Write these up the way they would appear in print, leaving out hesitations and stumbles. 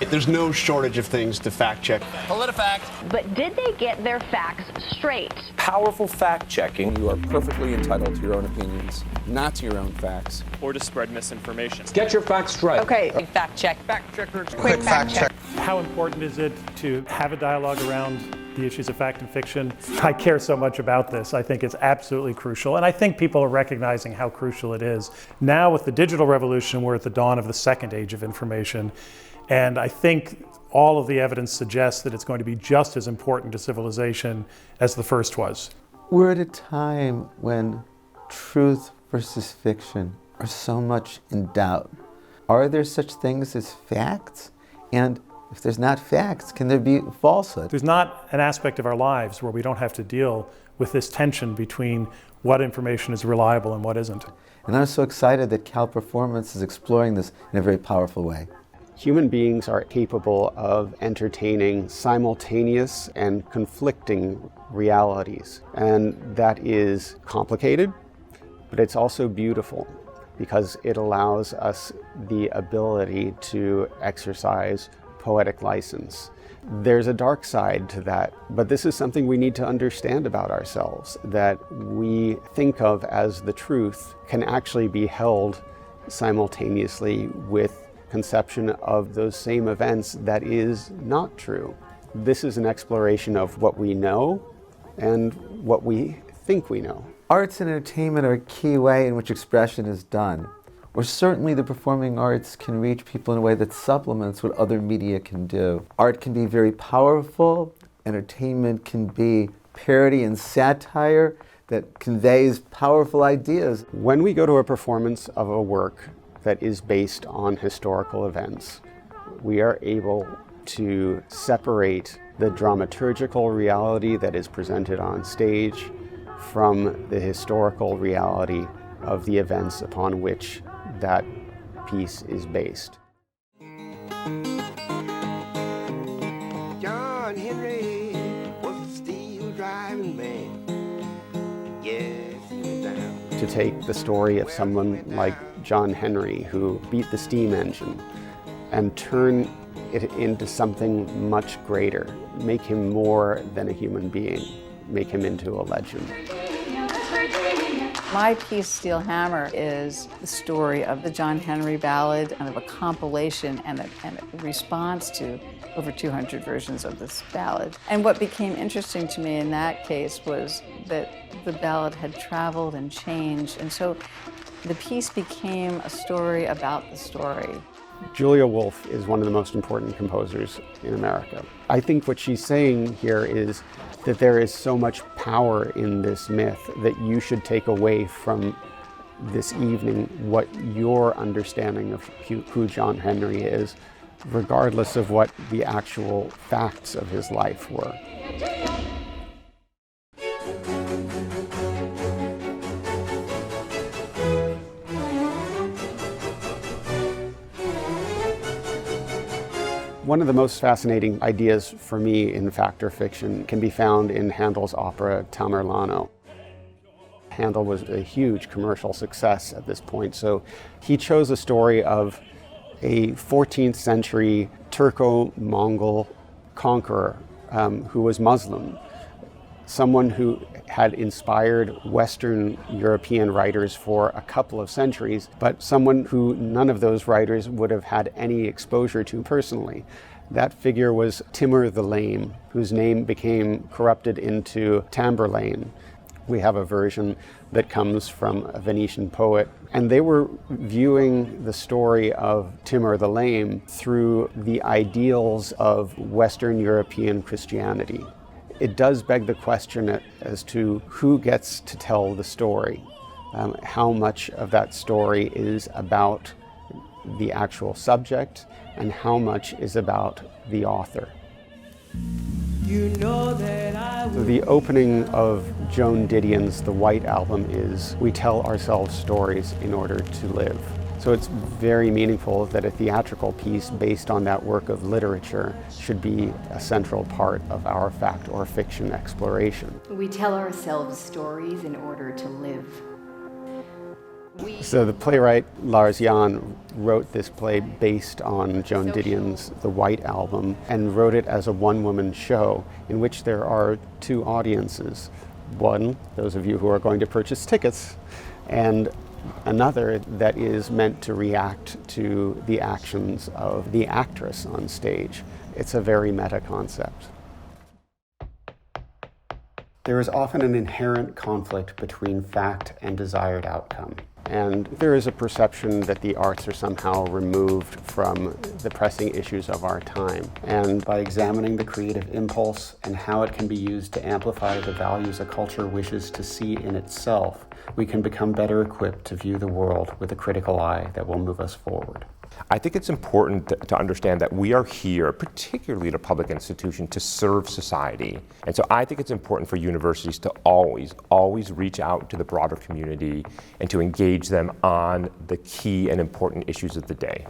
There's no shortage of things to fact check. PolitiFact. But did they get their facts straight? Powerful fact-checking. You are perfectly entitled to your own opinions, not to your own facts. Or to spread misinformation. Get your facts straight. Okay, fact check. Fact checkers. Quick fact check. How important is it to have a dialogue around the issues of fact and fiction? I care so much about this. I think it's absolutely crucial. And I think people are recognizing how crucial it is. Now with the digital revolution, we're at the dawn of the second age of information. And I think all of the evidence suggests that it's going to be just as important to civilization as the first was. We're at a time when truth versus fiction are so much in doubt. Are there such things as facts? And if there's not facts, can there be falsehood? There's not an aspect of our lives where we don't have to deal with this tension between what information is reliable and what isn't. And I'm so excited that Cal Performance is exploring this in a very powerful way. Human beings are capable of entertaining simultaneous and conflicting realities. And that is complicated, but it's also beautiful because it allows us the ability to exercise poetic license. There's a dark side to that, but this is something we need to understand about ourselves, that we think of as the truth can actually be held simultaneously with conception of those same events that is not true. This is an exploration of what we know and what we think we know. Arts and entertainment are a key way in which expression is done. Or certainly the performing arts can reach people in a way that supplements what other media can do. Art can be very powerful. Entertainment can be parody and satire that conveys powerful ideas. When we go to a performance of a work that is based on historical events, we are able to separate the dramaturgical reality that is presented on stage from the historical reality of the events upon which that piece is based. John Henry was a steel driving man. Yes, he went down. To take the story of someone like John Henry, who beat the steam engine, and turn it into something much greater, make him more than a human being, make him into a legend. My piece, Steel Hammer, is the story of the John Henry ballad and of a compilation and a response to over 200 versions of this ballad. And what became interesting to me in that case was that the ballad had traveled and changed, and so the piece became a story about the story. Julia Wolfe is one of the most important composers in America. I think what she's saying here is that there is so much power in this myth that you should take away from this evening what your understanding of who John Henry is, regardless of what the actual facts of his life were. One of the most fascinating ideas for me in fact or fiction can be found in Handel's opera Tamerlano. Handel was a huge commercial success at this point, so he chose a story of a 14th century Turco-Mongol conqueror who was Muslim, someone who had inspired Western European writers for a couple of centuries, but someone who none of those writers would have had any exposure to personally. That figure was Timur the Lame, whose name became corrupted into Tamburlaine. We have a version that comes from a Venetian poet, and they were viewing the story of Timur the Lame through the ideals of Western European Christianity. It does beg the question as to who gets to tell the story, how much of that story is about the actual subject and how much is about the author. You know that I So the opening of Joan Didion's The White Album is, we tell ourselves stories in order to live. So it's very meaningful that a theatrical piece based on that work of literature should be a central part of our fact or fiction exploration. We tell ourselves stories in order to live. So the playwright Lars Jahn wrote this play based on Joan Didion's The White Album and wrote it as a one-woman show in which there are two audiences. One, those of you who are going to purchase tickets, and another that is meant to react to the actions of the actress on stage. It's a very meta concept. There is often an inherent conflict between fact and desired outcome. And there is a perception that the arts are somehow removed from the pressing issues of our time. And by examining the creative impulse and how it can be used to amplify the values a culture wishes to see in itself, we can become better equipped to view the world with a critical eye that will move us forward. I think it's important to understand that we are here, particularly at a public institution, to serve society. And so I think it's important for universities to always reach out to the broader community and to engage them on the key and important issues of the day.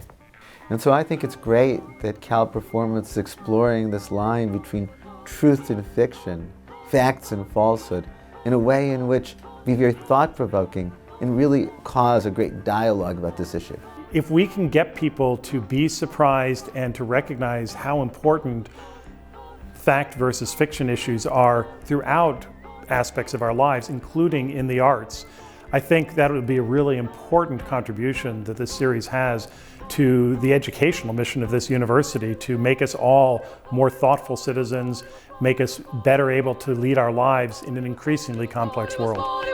And so I think it's great that Cal Performance is exploring this line between truth and fiction, facts and falsehood, in a way in which be very thought-provoking and really cause a great dialogue about this issue. If we can get people to be surprised and to recognize how important fact versus fiction issues are throughout aspects of our lives, including in the arts, I think that would be a really important contribution that this series has to the educational mission of this university, to make us all more thoughtful citizens, make us better able to lead our lives in an increasingly complex world.